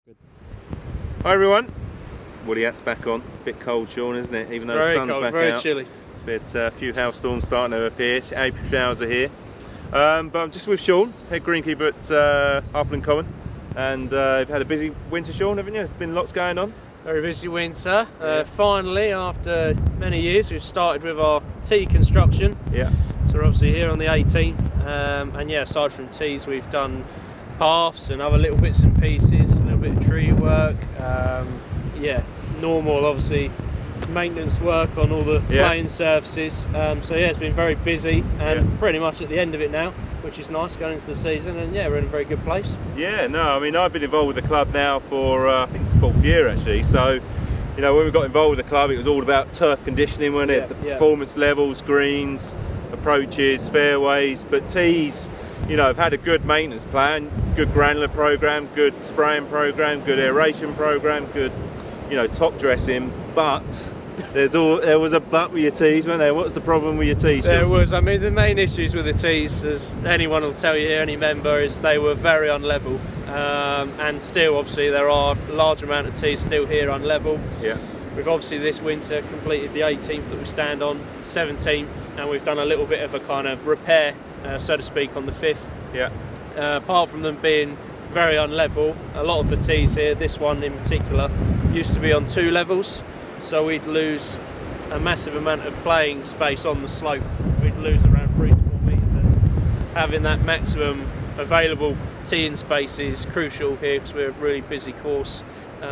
Good. Hi everyone, Woody hat's back on. Bit cold, Sean, isn't it? Even though the sun's back out. Very chilly. It's a few hailstorms starting to appear. April showers are here. But I'm just with Sean, head greenkeeper at Harpenden Common, and you've had a busy winter, Sean, haven't you? There's been lots going on. Very busy winter. Finally, after many years, we've started with our tea construction. Yeah. So we're obviously here on the 18th, and yeah, aside from teas, we've done paths and other little bits and pieces, a little bit of tree work. Yeah, normal, obviously, maintenance work on all the playing surfaces. So yeah, it's been very busy, and pretty much at the end of it now, which is nice going into the season. And yeah, we're in a very good place. Yeah, no, I mean, I've been involved with the club now for I think it's the 4th year actually. So, you know, when we got involved with the club, it was all about turf conditioning, wasn't it? The performance levels, greens, approaches, fairways. But tees, you know, I've had a good maintenance plan, good granular program, good spraying program, good aeration program, good, you know, top dressing. But there was a but with your tees, wasn't there? What's the problem with your tees? There was. I mean, the main issues with the tees, as anyone will tell you, any member, is they were very unlevel. And still, obviously, there are a large amount of tees still here unlevel. Yeah. We've obviously this winter completed the 18th that we stand on, 17th, and we've done a little bit of a kind of repair, so to speak, on the 5th. Yeah. Apart from them being very unlevel, a lot of the tees here, this one in particular, used to be on 2 levels. So we'd lose a massive amount of playing space on the slope. We'd lose around 3 to 4 metres, and having that maximum available teeing space is crucial here because we're a really busy course.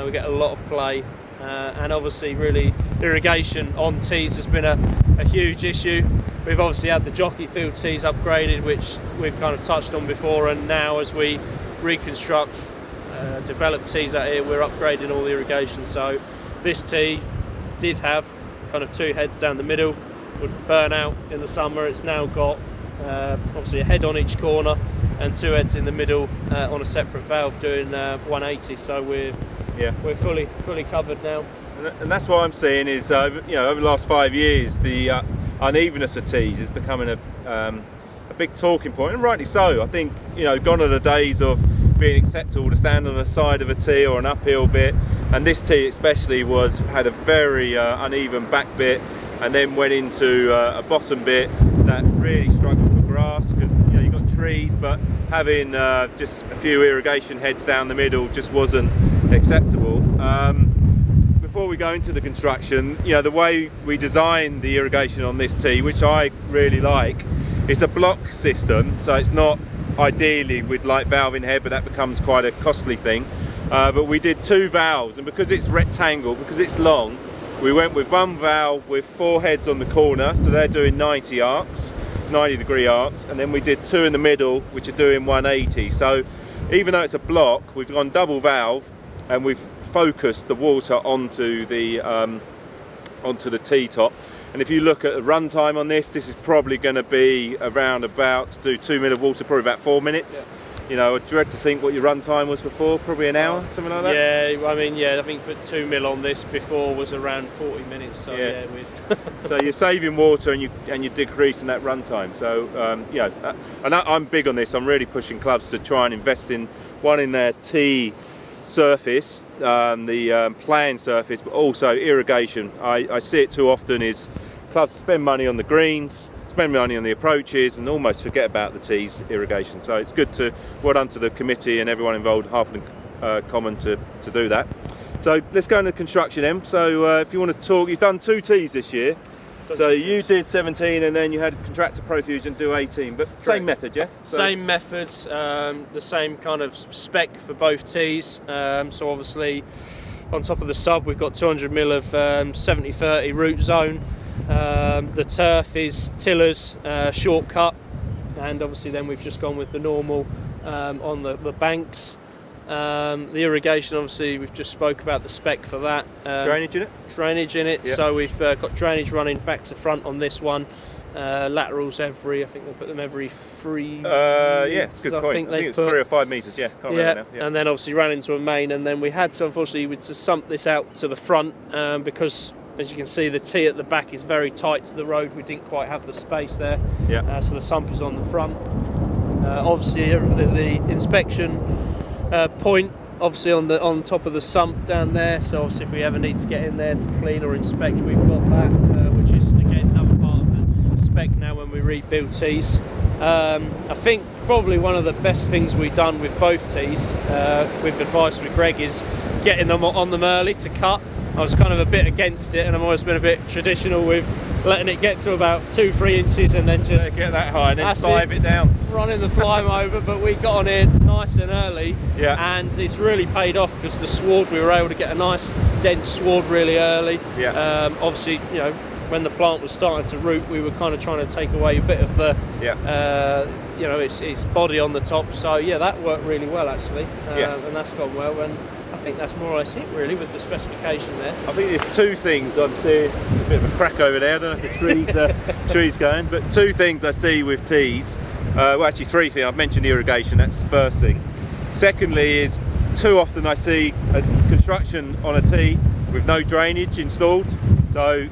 We get a lot of play, and obviously really irrigation on tees has been a huge issue. We've obviously had the jockey field tees upgraded, which we've kind of touched on before, and now as we reconstruct, develop tees out here, we're upgrading all the irrigation. So this tee did have kind of 2 heads down the middle, would burn out in the summer. It's now got obviously a head on each corner and 2 heads in the middle on a separate valve doing 180. So we're fully covered now. And that's what I'm seeing is you know, over the last 5 years the unevenness of tees is becoming a big talking point, and rightly so. I think, you know, gone are the days of being acceptable to stand on the side of a tee or an uphill bit, and this tee especially had a very uneven back bit, and then went into a bottom bit that really struggled for grass because, you know, you've got trees, but having just a few irrigation heads down the middle just wasn't acceptable. Before we go into the construction, you know, the way we designed the irrigation on this tee, which I really like, it's a block system, so it's not ideally we'd like valving head, but that becomes quite a costly thing. But we did 2 valves, and because it's rectangle, because it's long, we went with 1 valve with 4 heads on the corner, so they're doing 90 degree arcs, and then we did 2 in the middle, which are doing 180. So even though it's a block, we've gone double valve, and we've focused the water onto the tee top. And if you look at the run time on this is probably going to be around about, to do 2 mil of water, probably about 4 minutes. You know, I dread to think what your run time was before, probably an hour, something like that? Yeah, I mean, I think put 2 mil on this before was around 40 minutes, so yeah So you're saving water and you're decreasing that run time. So, you know, and I'm big on this. I'm really pushing clubs to try and invest in their tee surface, the playing surface, but also irrigation. I see it too often is clubs spend money on the greens, spend money on the approaches, and almost forget about the tees irrigation. So it's good to, well done to the committee and everyone involved at Harpenden Common to do that. So let's go into construction, Em. So if you want to talk, you've done 2 tees this year. So you did 17 and then you had contractor profusion do 18, but same method, yeah? So same methods, the same kind of spec for both tees. So obviously on top of the sub we've got 200 mil of 70-30 root zone. The turf is tillers, shortcut, and obviously then we've just gone with the normal on the banks. The irrigation, obviously we've just spoke about the spec for that. Drainage in it? Drainage in it, so we've got drainage running back to front on this one. Laterals I think they put them every 3. Yeah, it's a good point. I think it's 3 or 5 metres, can't remember now. And then obviously ran into a main, and then we had to, unfortunately, to sump this out to the front because, as you can see, the tee at the back is very tight to the road. We didn't quite have the space there, so the sump is on the front. Obviously there's the inspection point obviously on top of the sump down there, so obviously if we ever need to get in there to clean or inspect, we've got that, which is again another part of the spec now when we rebuild tees. I think probably one of the best things we've done with both tees, with advice with Greg, is getting them on them early to cut. I was kind of a bit against it, and I've always been a bit traditional with letting it get to about 2-3 inches and then just get that high and then sieve it down, running the flyme over. But we got on in nice and early, yeah, and it's really paid off because the sward, we were able to get a nice dense sward really early. Yeah. Obviously, you know, when the plant was starting to root, we were kind of trying to take away a bit of the, you know, its body on the top. So yeah, that worked really well actually, and that's gone well. And I think that's more or less it really with the specification there. I think there's two things I'm seeing. A bit of a crack over there. I don't know if the tree's going, but two things I see with tees. Well, actually three things. I've mentioned irrigation. That's the first thing. Secondly, is too often I see a construction on a tee with no drainage installed. So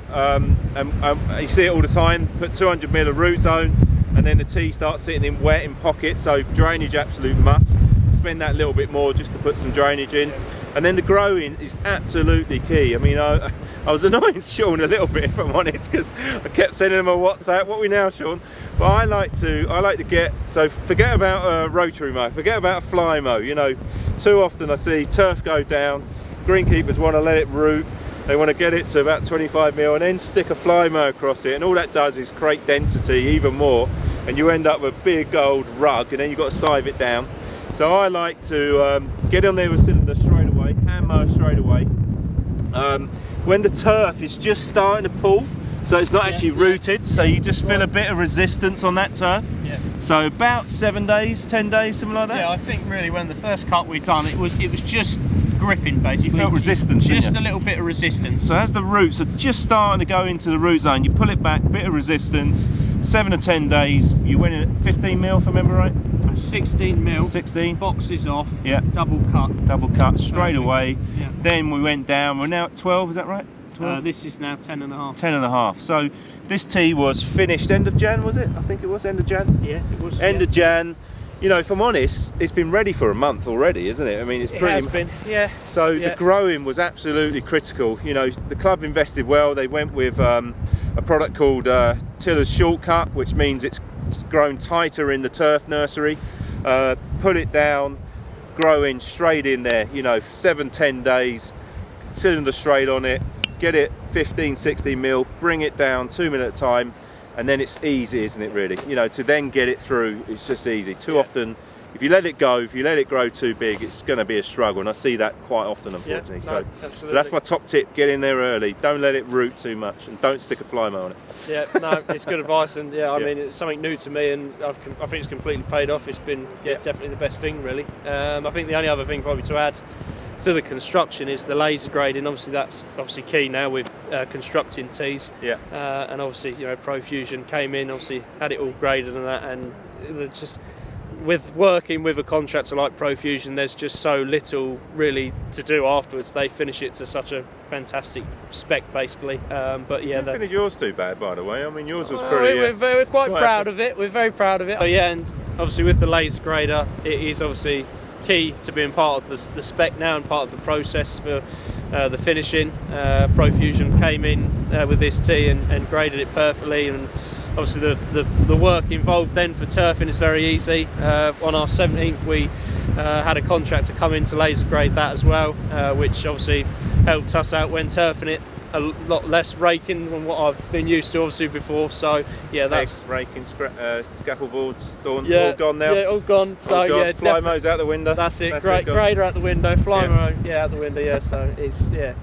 you see it all the time. Put 200 mil of root zone, and then the tee starts sitting in wet in pockets. So drainage absolute must. Spend that little bit more just to put some drainage in. And then the growing is absolutely key. I mean, I was annoying Sean a little bit, if I'm honest, because I kept sending him a WhatsApp. What we now, Sean? But I like to get, so forget about a rotary mow, forget about a fly mow. You know, too often I see turf go down, greenkeepers want to let it root, they want to get it to about 25 mil and then stick a fly mow across it, and all that does is create density even more, and you end up with a big old rug, and then you've got to sieve it down. So I like to get on there with cylinder straight away, hand mow straight away. When the turf is just starting to pull, so it's not actually rooted, so you just feel a bit of resistance on that turf. Yeah. So about 7 days, 10 days, something like that. Yeah, I think really when the first cut we'd done, it was just gripping basically. You felt resistance, just didn't you? a little bit of resistance. So as the roots are just starting to go into the root zone, you pull it back, bit of resistance. 7 or 10 days, you went in at 15 mil, if I remember right. 16 mil. 16. Boxes off. Yeah. Double cut. Double cut straight away. Yeah. Then we went down. We're now at 12. Is that right? 12? This is now 10.5. 10.5. So this tee was finished end of Jan, was it? I think it was end of Jan. Yeah, it was. End of Jan. You know, if I'm honest, it's been ready for a month already, isn't it? I mean, it's pretty. It has been. Yeah. So the growing was absolutely critical. You know, the club invested well. They went with a product called Tiller's Shortcut, which means it's grown tighter in the turf nursery. Pull it down, growing straight in there. You know, 7-10 days, cylinder straight on it. Get it 15-16 mil, bring it down 2 minutes at a time, and then it's easy, isn't it really? You know, to then get it through, it's just easy. Too often, if you let it go, if you let it grow too big, it's going to be a struggle, and I see that quite often, unfortunately. Yeah, no, so that's my top tip: get in there early, don't let it root too much, and don't stick a fly mow on it. Yeah, no, it's good advice, and I mean, it's something new to me, and I think it's completely paid off. It's been definitely the best thing, really. I think the only other thing probably to add to the construction is the laser grading. Obviously that's key now with constructing tees. Yeah. And obviously, you know, Profusion came in, obviously had it all graded and that, and just with working with a contractor like Profusion, there's just so little really to do afterwards. They finish it to such a fantastic spec, basically. But yeah, you didn't finish yours too bad, by the way. I mean, yours was pretty. We're quite proud of it. We're very proud of it. But yeah, and obviously with the laser grader, it is obviously key to being part of the spec now and part of the process for the finishing. Profusion came in with this tee and graded it perfectly, and obviously the work involved then for turfing is very easy. On our 17th we had a contractor come in to laser grade that as well, which obviously helped us out when turfing it. A lot less raking than what I've been used to obviously before, so yeah, that's raking, scaffold boards gone, yeah, all gone now. Yeah, all gone. So all gone. Yeah, fly mow's out the window. That's it. Great grader out the window, fly mow out the window. Yeah, so it's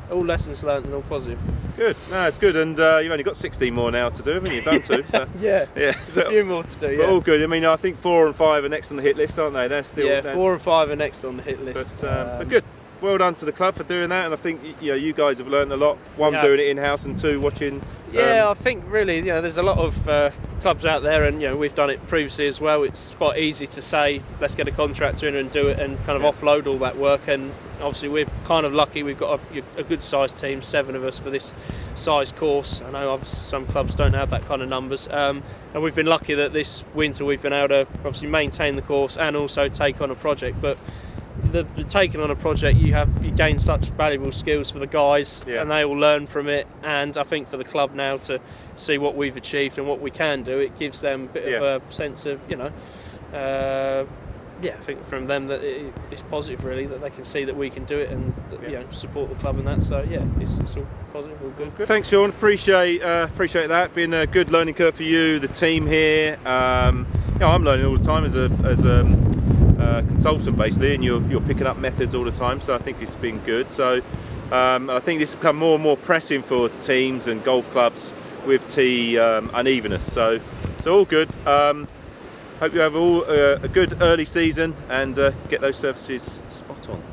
all lessons learned and all positive. Good. No, it's good, and you've only got 16 more now to do, haven't you? Done two. So yeah. There's a few more to do. Yeah. But all good. I mean, I think 4 and 5 are next on the hit list, aren't they? They're still 4 and 5 are next on the hit list. But good. Well done to the club for doing that, and I think you guys have learned a lot. One, doing it in house, and 2, watching. I think really there's a lot of clubs out there, and we've done it previously as well. It's quite easy to say let's get a contractor in and do it, and kind of offload all that work. And obviously we're kind of lucky. We've got a good sized team, 7 of us for this size course. I know some clubs don't have that kind of numbers, and we've been lucky that this winter we've been able to obviously maintain the course and also take on a project. But taking on a project, you gain such valuable skills for the guys, Yeah. and they all learn from it. And I think for the club now to see what we've achieved and what we can do, it gives them a bit of a sense of, I think from them that it's positive, really, that they can see that we can do it and support the club and that. So it's all positive, all good. Thanks, Sean. Appreciate that. Been a good learning curve for you, the team here. I'm learning all the time as a consultant, basically, and you're picking up methods all the time. So I think it's been good. So I think this has become more and more pressing for teams and golf clubs with tee unevenness. So all good. Hope you have all a good early season and get those surfaces spot on.